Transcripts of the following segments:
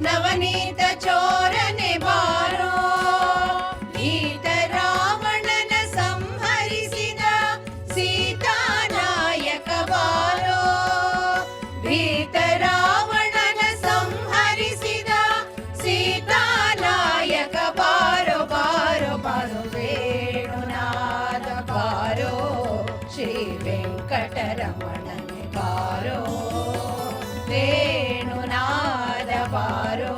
ನವನೀತ ಚೋರನೆ ಬಾರೋ, ಭೀತ ರಾವಣನ ಸಂಹರಿಸಿದ ಸೀತಾನಾಯಕ ಬಾರೋ, ಭೀತ ರಾವಣನ ಸಂಹರಿಸಿದ ಸೀತಾನಾಯಕ ಬಾರೋ, ಬಾರೋ ಬಾರೋ ವೇಣುನಾದ ಬಾರೋ, ಶ್ರೀ ವೆಂಕಟರಮಣನೆ ಬಾರೋ, ವೇಣುನಾದ ಬಾರೋ,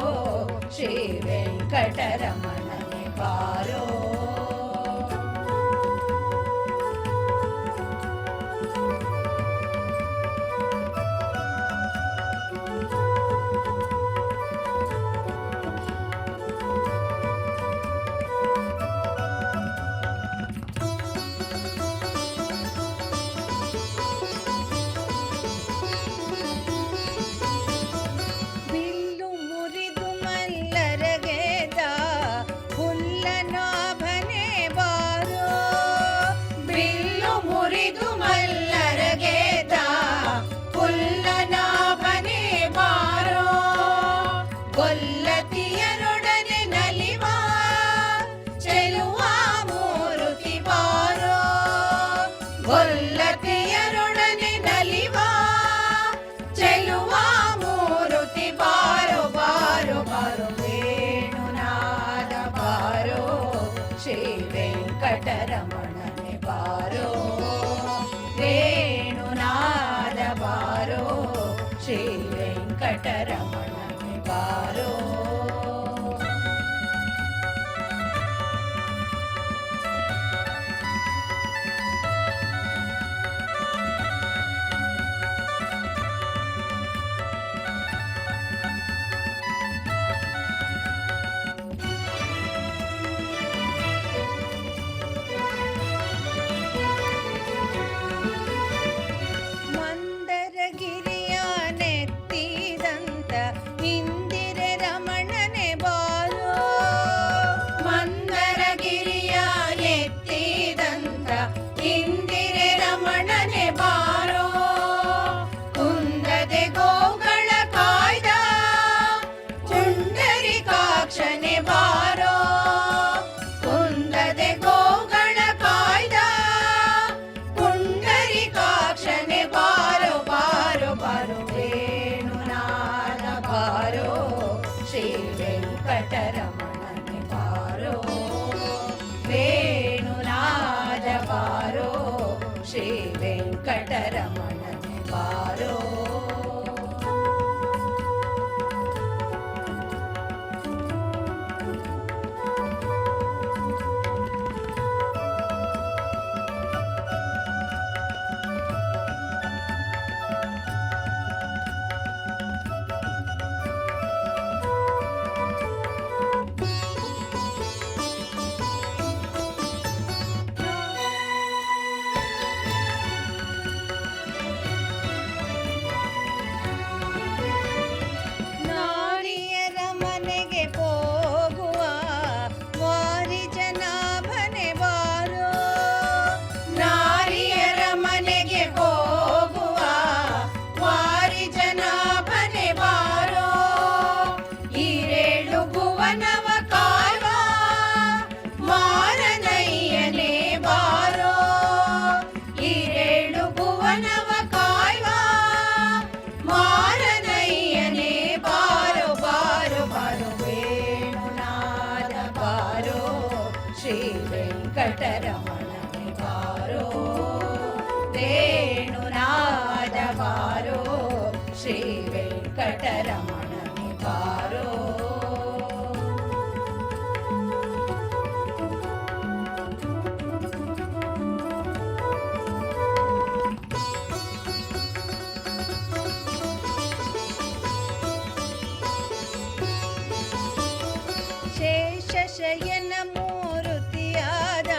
ಶ್ರೀ ವೆಂಕಟರಮಣನೆ ಬಾರೋ. ಗೊಲ್ಲತಿಯರೊಡನೆ ನಲಿವ ಚೆಲುವ ಮೂರುತಿ ಬಾರೋ, ಗೊಲ್ಲತಿಯರೊಡನೆ ನಲಿವ ಚೆಲುವ ಮೂರುತಿ ಬಾರೋ, ಬಾರೋ ಬಾರೋ ವೇಣುನಾದ ಬಾರೋ, ಶ್ರೀ ವೆಂಕಟರಮಣನೆ ಬಾರೋ, ವೇಣುನಾದ ಬಾರೋ, ಶ್ರೀ ವೆಂಕಟರಮಣನೆ ಬಾರೋ. ಮಂದರಗಿರಿಯ ನೆತ್ತಿದಂತ ಇಂದಿರೆ ರಮಣನೆ ಬಾರೋ, ಮಂದರಗಿರಿಯ ನೆತ್ತಿದಂತ ಇಂದಿರೆ ರಮಣನೆ ಬಾರೋ, ಕುಂದದೆ ಗೋಗಳ ಕಾಯ್ದ ಪುಂಡರಿಕಾಕ್ಷನೆ ಬಾರೋ, ಕುಂದದೆ ಗೋಗಳ ಕಾಯ್ದ ಪುಂಡರಿಕಾಕ್ಷನೆ ಬಾರೋ, ಬಾರೋ ಬಾರೋ ವೇಣುನಾದ ಬಾರೋ, ಶ್ರೀ ವೆಂಕಟರಮಣನೆ ಬಾರೋ, ವೇಣುನಾದ ಬಾರೋ, ಶ್ರೀ ವೆಂಕಟರಮಣನೆ ಬಾರೋ. ನಾರಿಯರ ಮನೆಗೆ ಹೋಗುವ ವಾರಿಜನಾಭನೆ ಬಾರೋ, ನಾರಿಯರ ಮನೆಗೆ ಹೋಗುವ ವಾರಿಜನಾಭನೆ ಬಾರೋ, ಈರೇಳು ಭುವನವ ಕಾಯುವ ಮಾರನಯ್ಯನೇ ಬಾರೋ, ಈರೇಳು ಭುವನವ ಕಾಯುವ ಮಾರನಯ್ಯನೇ ಬಾರೋ, ಬಾರೋ ಬಾರೋ ವೇಣುನಾದ ಬಾರೋ, ಶ್ರೀ ವೆಂಕಟರಮಣನೆ ಬಾರೋ, ವೇಣುನಾದ ಬಾರೋ, ಶ್ರೀ ವೆಂಕಟರಮಣನೆ ಬಾರೋ. ಶೇಷಶಯನ ಮೂರುತಿಯಾದ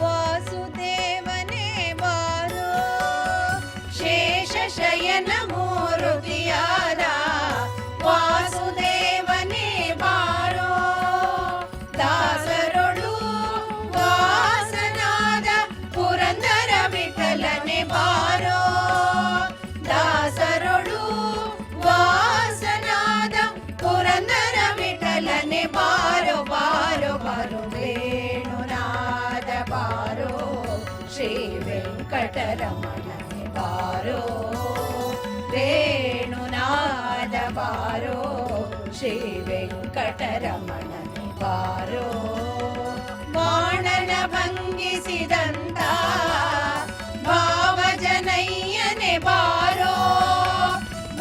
ವಾಸುದೇವನೇ ಬಾರೋ, ಶೇಷಶಯನ ಮೂರುತಿಯಾದ ವಾಸುದೇವನೇ ಬಾರೋ, ದಾಸರೊಳು ವಾಸನಾದ ಪುರಂದರ ವಿಠಲನೆ ಬಾರೋ, ದಾಸರೊಳು ವಾಸನಾದ ಪುರಂದರ ವೆಂಕಟರಮಣನೆ ಬಾರೋ, ವೇಣುನಾದ ಬಾರೋ, ಶ್ರೀ ವೆಂಕಟರಮಣನೆ ಬಾರೋ. ಬಾಣನ ಭಂಗಿಸಿದಂತ ಭಾವಜನಯ್ಯನೆ ಬಾರೋ,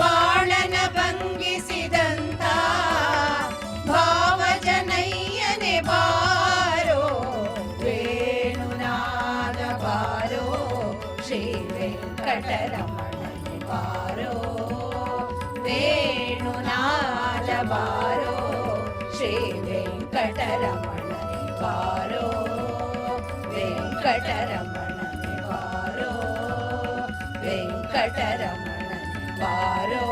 ಬಾಣನ ಭಂಗಿಸಿದಂತ ಭಾವಜನಯ್ಯನೆ ಬಾರೋ, ವೇಣುನಾದ ಬಾರೋ, ಶ್ರೀ ವೆಂಕಟರಮಣನೆ ಬಾರೋ, ವೇಣುನಾದ ಬಾರೋ, ಶ್ರೀ ವೆಂಕಟರಮಣನೆ ಬಾರೋ, ವೆಂಕಟರಮಣನೆ ಬಾರೋ, ವೆಂಕಟರಮಣನೆ ಬಾರೋ.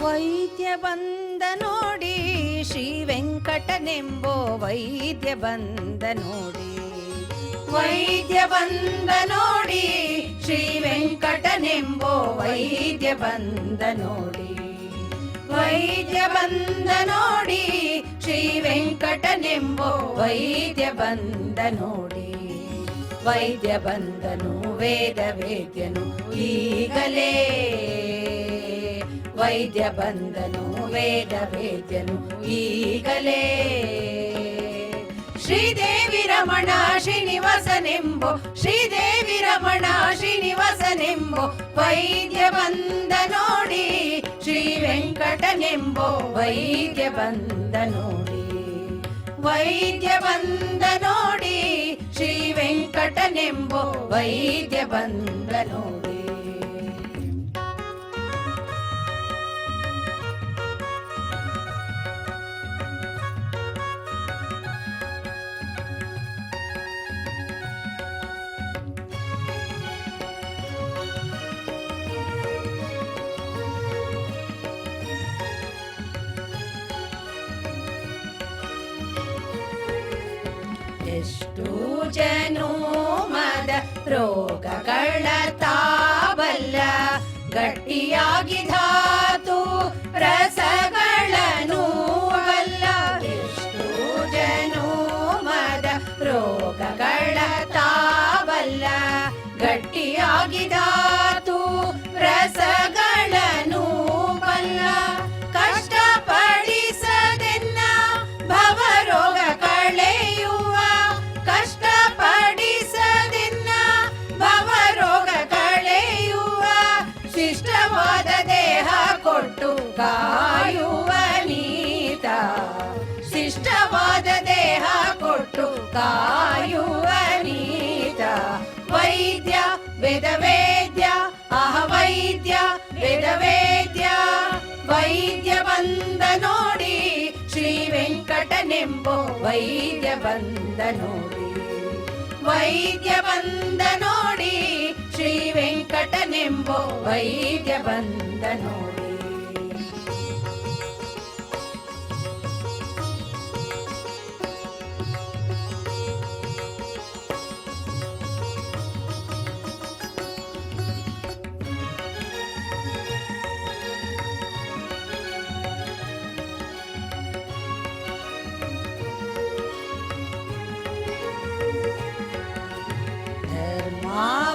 ವೈದ್ಯ ಬಂದ ನೋಡಿ ಶ್ರೀ ವೆಂಕಟನೆಂಬೋ ವೈದ್ಯ ಬಂದ ನೋಡಿ, ವೈದ್ಯ ಬಂದ ನೋಡಿ ಶ್ರೀ ವೆಂಕಟನೆಂಬೋ ವೈದ್ಯ ಬಂದ ನೋಡಿ, ವೈದ್ಯ ಬಂದ ನೋಡಿ ಶ್ರೀ ವೆಂಕಟನೆಂಬೋ ವೈದ್ಯ ಬಂದ ನೋಡಿ. ವೈದ್ಯ ಬಂದನು ವೇದ ವೇದ್ಯನು ಈಗಲೇ, ವೈದ್ಯ ಬಂದನು ವೇದ ವೇದ್ಯನು ಈಗಲೇ. ಶ್ರೀದೇವಿ ರಮಣ ಶ್ರೀನಿವಾಸನೆಂಬೋ, ಶ್ರೀದೇವಿ ರಮಣ ಶ್ರೀನಿವಾಸನೆಂಬೋ ವೈದ್ಯ ಬಂದ ನೋಡಿ, ಶ್ರೀ ವೆಂಕಟನೆಂಬೋ ವೈದ್ಯ ಬಂದ ನೋಡಿ, ವೈದ್ಯ ಬಂದ ನೋಡಿ ಶ್ರೀ ವೆಂಕಟನೆಂಬೋ ವೈದ್ಯ ಬಂದ ನೋಡಿ. ಎಷ್ಟು ಜನೋಮದ ರೋಗಗಳ ತಾಬಲ್ಲ, ಗಟ್ಟಿಯಾಗಿ ಧಾತು ರಸಗಳನ್ನು ಬಲ್ಲ. ಎಷ್ಟು ಜನೋಮದ ರೋಗಗಳ ತಾಬಲ್ಲ, ಗಟ್ಟಿಯಾಗಿ ಧಾತು ರಸಗಳನ್ನು ಬಲ್ಲ. ಕಷ್ಟಪಡಿಸದೆನ್ನ ಭವರೋಗ ಕಳೆಯುವ, ಕಷ್ಟಪಡಿಸದೆನ್ನ ಭವರೋಗ ಕಳೆಯುವ, ಶಿಷ್ಟವಾದ ದೇಹ ಕೊಟ್ಟು ಕಾಯುವ ನೀತ, ಶಿಷ್ಟವಾದ ದೇಹ ಕೊಟ್ಟು ಕಾಯುವ ನೀತ. ವೈದ್ಯ ವೇದವೇದ್ಯ ಅಹ ವೈದ್ಯ ವೇದವೇದ್ಯ, ವೈದ್ಯ ಬಂದ ನೋಡಿ ಶ್ರೀ ವೆಂಕಟನೆಂಬೋ ವೈದ್ಯ ಬಂದ ನೋಡಿ, ವೈದ್ಯ ಬಂದ ನೋಡಿ ಶ್ರೀ ವೆಂಕಟನೆಂಬೋ ವೈದ್ಯ ಬಂದ ನೋಡಿ.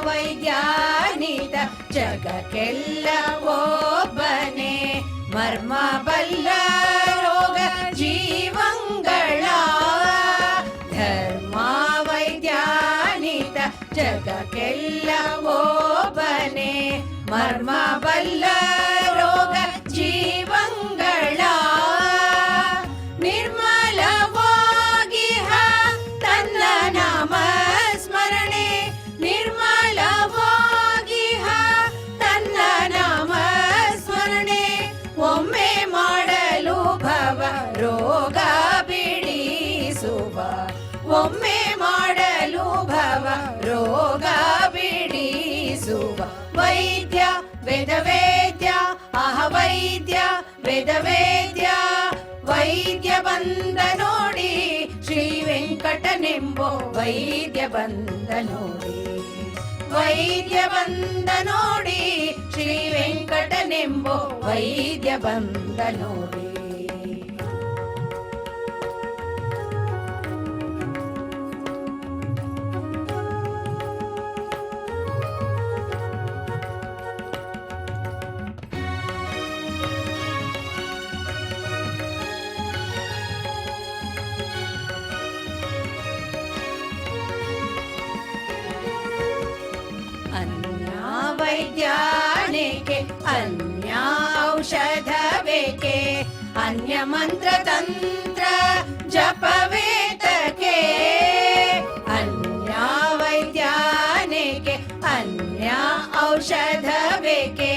ವೈದ್ಯಾನಿತ ಜಗಕ್ಕೆಲ್ಲ ಒಬ್ಬನೇ, ಮರ್ಮ ಬಲ್ಲ ರೋಗ ಜೀವಂಗಳ. ಧರ್ಮ ವೈದ್ಯಾನಿತ ಜಗಕ್ಕೆಲ್ಲ ಒಬ್ಬನೇ, ಮರ್ಮ ಬಲ್ಲ ರೋಗ ಜೀವಂಗಳ. ನಿರ್ಮಲವಾಗಿಹ ತನ್ನ ನಾಮ ಸ್ಮರಣೆ, ನಿರ್ಮಲವಾಗಿಹ ತನ್ನ ನಾಮ ಸ್ಮರಣೆ. ಒಮ್ಮೆ ಮಾಡಲು ಭವ ರೋಗ ಬಿಡಿಸುವ, ಒಮ್ಮೆ ವೇದ ವೇದ್ಯ ವೈದ್ಯ ಬಂದ ನೋಡಿ, ಶ್ರೀ ವೆಂಕಟನೆಂಬೋ ವೈದ್ಯ ಬಂದ ನೋಡಿ. ವೈದ್ಯ ಬಂದ ನೋಡಿ, ಶ್ರೀ ವೆಂಕಟನೆಂಬೋ ವೈದ್ಯ ಬಂದ ನೋಡಿ. ವೈದ್ಯಾನೇಕೆ ಅನ್ಯ ಔಷಧ ಬೇಕೆ, ಅನ್ಯ ಮಂತ್ರ ತಂತ್ರ ಜಪವೇತಕ್ಕೆ. ಅನ್ಯ ವೈದ್ಯಾನೇಕೆ ಅನ್ಯ ಔಷಧ ಬೇಕೆ,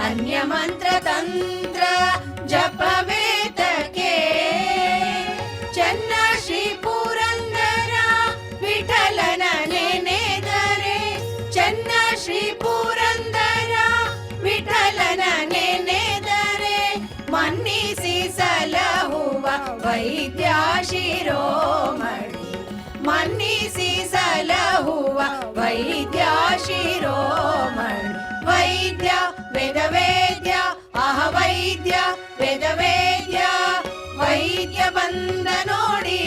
ಅನ್ಯ ಮಂತ್ರ ತಂತ್ರ ಜಪವೇತಕ್ಕೆ. ಚೆನ್ನ ಶ್ರೀ ಪುರಂದರ ವಿಠಲನ ನೆನೆದರೆ, ಚೆನ್ನ ಶ್ರೀ ಪುರಂದರ ವಿಠಲನ ನೆನೆದರೆ, ಮನ್ನಿಸಿ ಸಲಹುವ ವೈದ್ಯ ಶಿರೋಮಣಿ. ಮನ್ನಿಸಿ ಸಲಹುವ ವೈದ್ಯ ಶಿರೋಮಣಿ. ವೈದ್ಯ ವೇದ ವೇದ್ಯ ಅಹ ವೈದ್ಯ ವೇದ ವೇದ್ಯ ವೈದ್ಯ ಬಂದ ನೋಡಿ,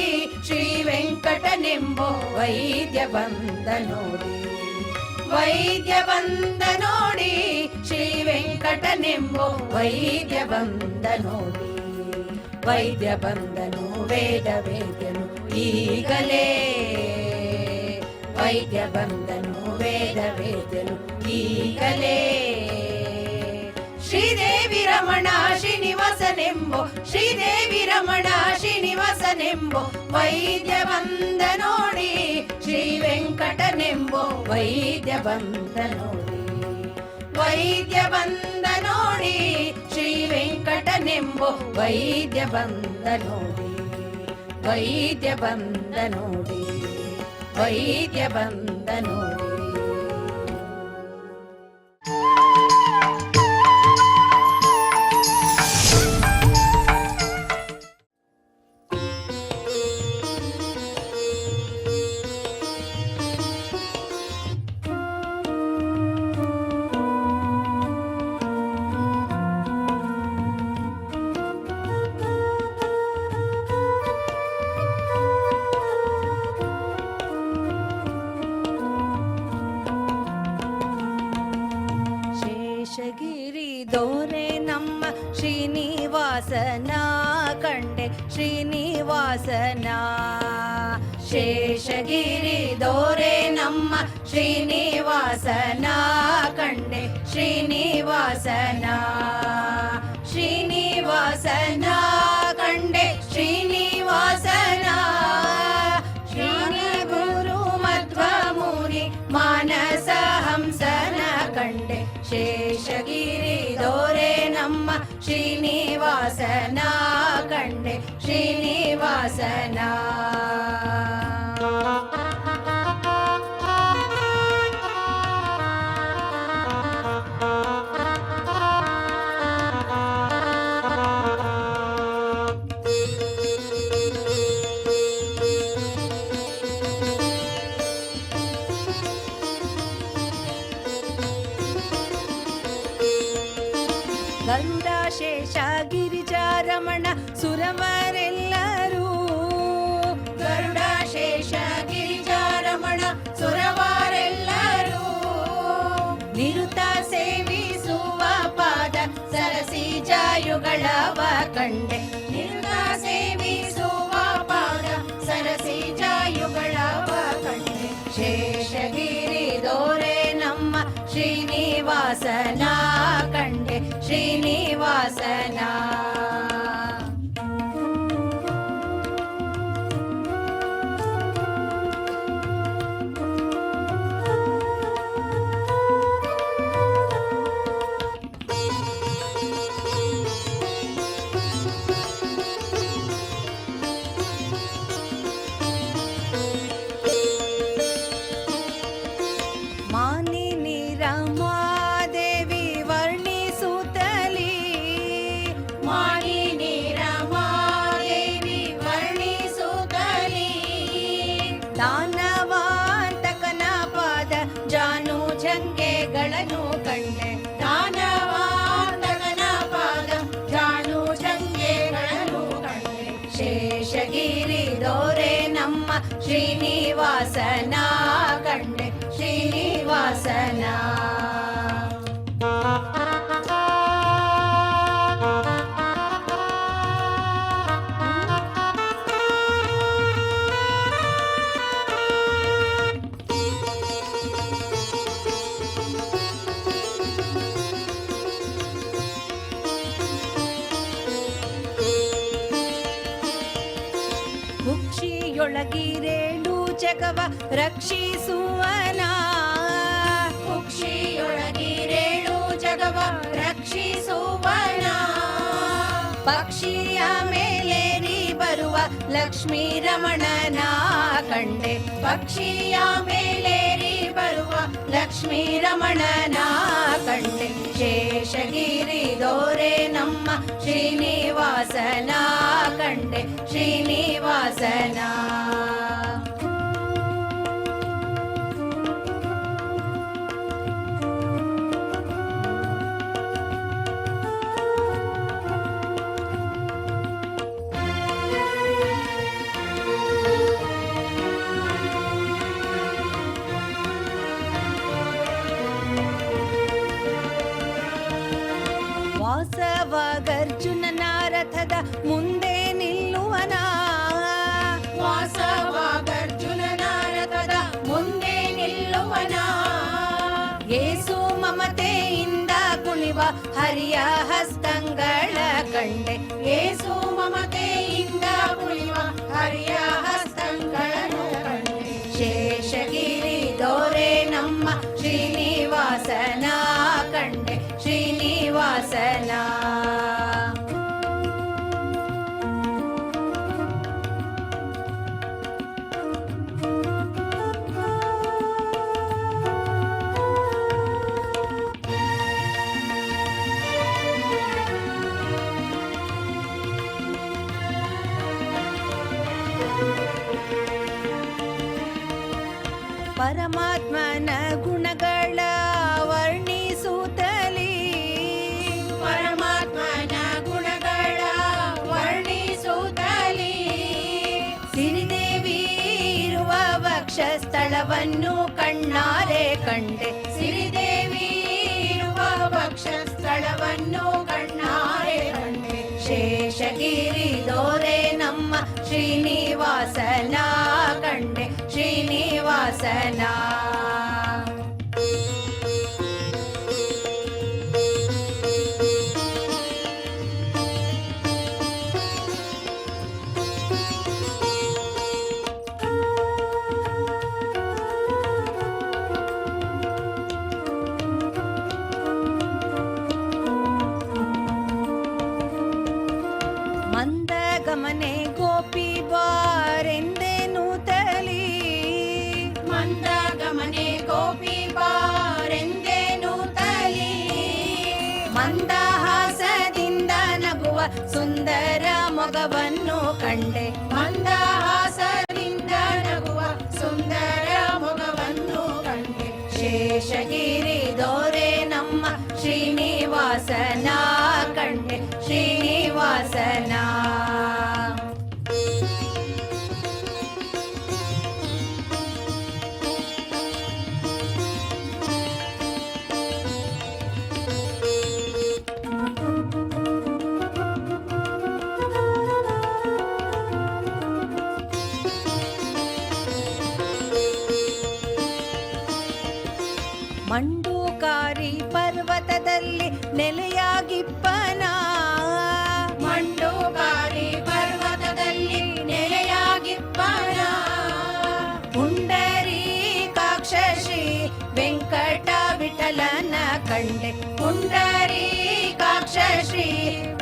ಶ್ರೀ ವೆಂಕಟನೆಂಬೋ ವೈದ್ಯ ಬಂದ ನೋಡಿ. ವೈದ್ಯ ಬಂದ ನೋಡಿ, ಶ್ರೀ ವೆಂಕಟನೆಂಬೋ ವೈದ್ಯ ಬಂದ ನೋಡಿ. ವೈದ್ಯ ಬಂದನು ವೇದ ವೇದ್ಯನು ಈಗಲೇ, ವೈದ್ಯ ಬಂದನು ವೇದ ವೇದ್ಯನು ಈಗಲೇ. ಶ್ರೀದೇವಿ ರಮಣ ಶ್ರೀನಿವಾಸನೆಂಬೋ, ಶ್ರೀದೇವಿ ರಮಣ ಶ್ರೀನಿವಾಸನೆಂಬೋ ವೈದ್ಯ ಬಂದ ನೋಡಿ, ಶ್ರೀ ವೆಂಕಟನೆಂಬೋ ವೈದ್ಯ ಬಂದ ನೋಡಿ. ವೈದ್ಯ ಬಂದ ನೋಡಿ, ಶ್ರೀ ವೆಂಕಟನೆಂಬೋ ವೈದ್ಯ ಬಂದ ನೋಡಿ. ವೈದ್ಯ ಬಂದ ನೋಡಿ, ವೈದ್ಯ ಬಂದ ನೋಡಿ. ಶೇಷಗಿರಿ ದೋರೆ ನಮ್ಮ ಶ್ರೀನಿವಾಸನ ಕಂಡೆ, ಶ್ರೀನಿವಾಸನ. ಶೇಷಗಿರಿ ದೋರೆ ನಮ್ಮ ಶ್ರೀನಿವಾಸನ ಕಂಡೆ, ಶ್ರೀನಿವಾಸನ. ಶ್ರೀನಿವಾಸನ ಕಂಡೆ, ಶ್ರೀನಿವಾಸನ. ಶ್ರೀನಿ ಗುರು ಮಧ್ವ ಮುನಿ ಮಾನಸ ಹಂಸನ ಕಂಡೆ, ಶೇಷಗಿರಿ ದೋರೆ ನಮ್ಮ ಶ್ರೀನಿವಾಸನ ಕಂಡೆ, ಶ್ರೀನಿವಾಸನ. ಗರುಡ ಶೇಷ ಗಿರಿಜಾರಮಣ ಸುರವರೆಲ್ಲರೂ, ಗರುಡ ಶೇಷ ಗಿರಿಜಾರಮಣ ಸುರವರೆಲ್ಲರೂ. ನಿರುತ ಸೇವಿಸುವ ಪಾದ ಸರಸಿಜಾಯುಗಳವ ಕಂಡೆ, ನಿರುತ ಸೇವಿಸುವ ಪಾದ ಸರಸಿಜಾಯುಗಳವ ಕಂಡೆ. ಶೇಷಗಿರಿ ದೋರೆ ನಮ್ಮ ಶ್ರೀನಿವಾಸನ ಕಂಡೆ, ಶ್ರೀನಿವಾಸನ. ಶ್ರೀನಿವಾಸನ ಕಂಡೆ ಶ್ರೀನಿವಾಸನ. ಕುಕ್ಷಿಯೊಳಗಿರೇಳು ಜಗವ ರಕ್ಷಿಸುವನ, ಕುಕ್ಷಿಯೊಳಗಿರೇಳು ಜಗವ ರಕ್ಷಿಸುವನ. ಪಕ್ಷಿಯ ಮೇಲೇರಿ ಬರುವ ಲಕ್ಷ್ಮೀ ರಮಣನ ಕಂಡೆ, ಪಕ್ಷಿಯ ಮೇಲೇರಿ ಬರುವ ಲಕ್ಷ್ಮೀ ರಮಣನ ಕಂಡೆ. ಶೇಷಗಿರಿ ದೋರೆ ನಮ್ಮ ಶ್ರೀನಿವಾಸನ ಕಂಡೆ ಶ್ರೀನಿವಾಸನ. ವಾಸವಾಗರ್ಜುನನ ರಥದ ಮುಂದೆ ನಿಲ್ಲುವನ, ವಾಸವಾಗರ್ಜುನನ ರಥದ ಮುಂದೆ ನಿಲ್ಲುವನ. ಏಸು ಮಮತೆಯಿಂದ ಕುಣಿವ ಹರಿಯ ಹಸ್ತಂಗಳ ಕಂಡೆ, ಏಸು ಮಮತೆಯಿಂದ ಕುಳಿವ ಹರಿಯ ಹಸ್ತಗಳನ್ನು ಕಂಡೆ. ಶೇಷಗಿರಿ ದೋರೆ ನಮ್ಮ ಶ್ರೀನಿವಾಸನ ಕಂಡೆ ಶ್ರೀನಿವಾಸನ. ಪರಮಾತ್ಮನ ಗುಣಗಳ ವರ್ಣಿಸುತ್ತಲೀ, ಪರಮಾತ್ಮನ ಗುಣಗಳ ವರ್ಣಿಸುತ್ತಲೀ. ಸಿರಿದೇವಿ ಇರುವ ವಕ್ಷಸ್ಥಳವನ್ನು ಕಣ್ಣಾರೆ ಕಂಡೆ, ಸಿರಿದೇವಿ ಇರುವ ವಕ್ಷಸ್ಥಳವನ್ನು ಕಣ್ಣಾರೆ ಕಂಡೆ. ಶೇಷಗಿರಿ ದೋರೆ ನಮ್ಮ ಶ್ರೀನಿವಾಸನ ಕಂಡೆ ಶ್ರೀನಿವಾಸನ. ಮಂದಗಮನೆ ಗೋಪಿ ಬಾರೆಂದೆನು ತಲಿ, ಮಂದಗಮನೆ ಗೋಪಿ ಬಾರೆಂದೇನು ತಲಿ. ಮಂದಹಾಸದಿಂದ ನಗುವ ಸುಂದರ ಮೊಗವನ್ನು ಕಂಡೆ, ಮಂದಹಾಸದಿಂದ ನಗುವ ಸುಂದರ ಮೊಗವನ್ನು ಕಂಡೆ. ಶೇಷಗಿರಿ ದೋರೆ ನಮ್ಮ ಶ್ರೀನಿವಾಸನ ಕಂಡೆ ಶ್ರೀನಿವಾಸನ. ಮಂಡೂಕಾರಿ ಪರ್ವತದಲ್ಲಿ ನೆಲೆಯಾಗಿಪ್ಪನ, ಮಂಡೂಕಾರಿ ಪರ್ವತದಲ್ಲಿ ನೆಲೆಯಾಗಿಪ್ಪನ. ಪುಂಡರೀಕಾಕ್ಷ ಶ್ರೀ ವೆಂಕಟ ವಿಠಲನ ಕಂಡೆ, ಪುಂಡರೀಕಾಕ್ಷ ಶ್ರೀ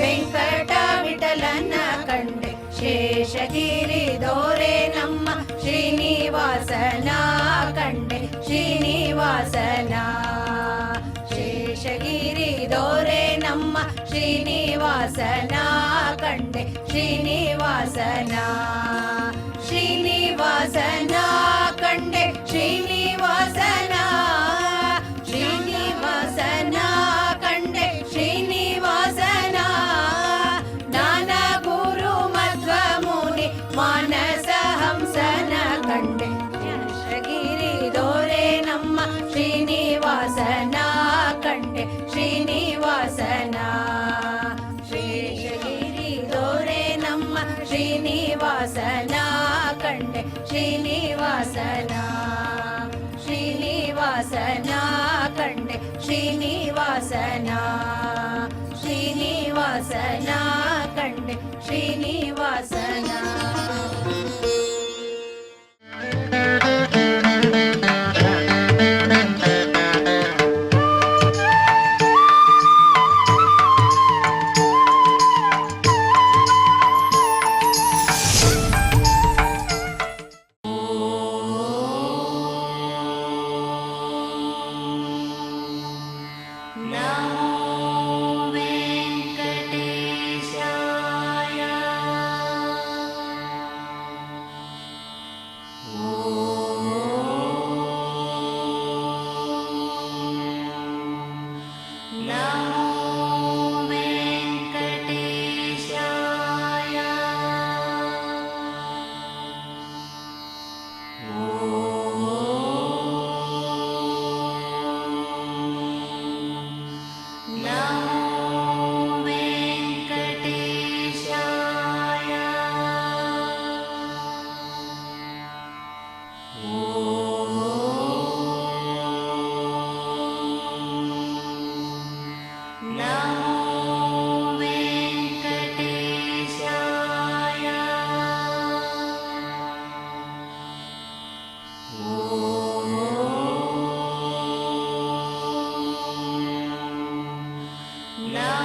ವೆಂಕಟ ವಿಠಲನ ಕಂಡೆ. ಶೇಷಗಿರಿ ದೋರೆ ನಮ್ಮ ಶ್ರೀನಿವಾಸನ ಕಂಡೆ ಶ್ರೀನಿವಾಸನ. ಶೇಷಗಿರಿ ದೋರೆ ನಮ್ಮ ಶ್ರೀನಿವಾಸನ ಕಂಡೆ ಶ್ರೀನಿವಾಸನ. ಶ್ರೀನಿವಾಸನ ಕಂಡೆ ಶ್ರೀನಿವಾಸನ, ಶ್ರೀನಿವಾಸನ ಕಂಡೆ ಶ್ರೀನಿವಾಸನ. ಜ್ಞಾನ ಗುರು ಮಧ್ವ ಮುನಿ ಮಾನಸ ಹಂಸನ ಶ್ರೀನಿವಾಸನ ಶ್ರೀನಿವಾಸನ ಕಂಡೆ ಶ್ರೀನಿವಾಸನ ಶ್ರೀನಿವಾಸನ ಕಂಡೆ ಶ್ರೀನಿವಾಸನ No.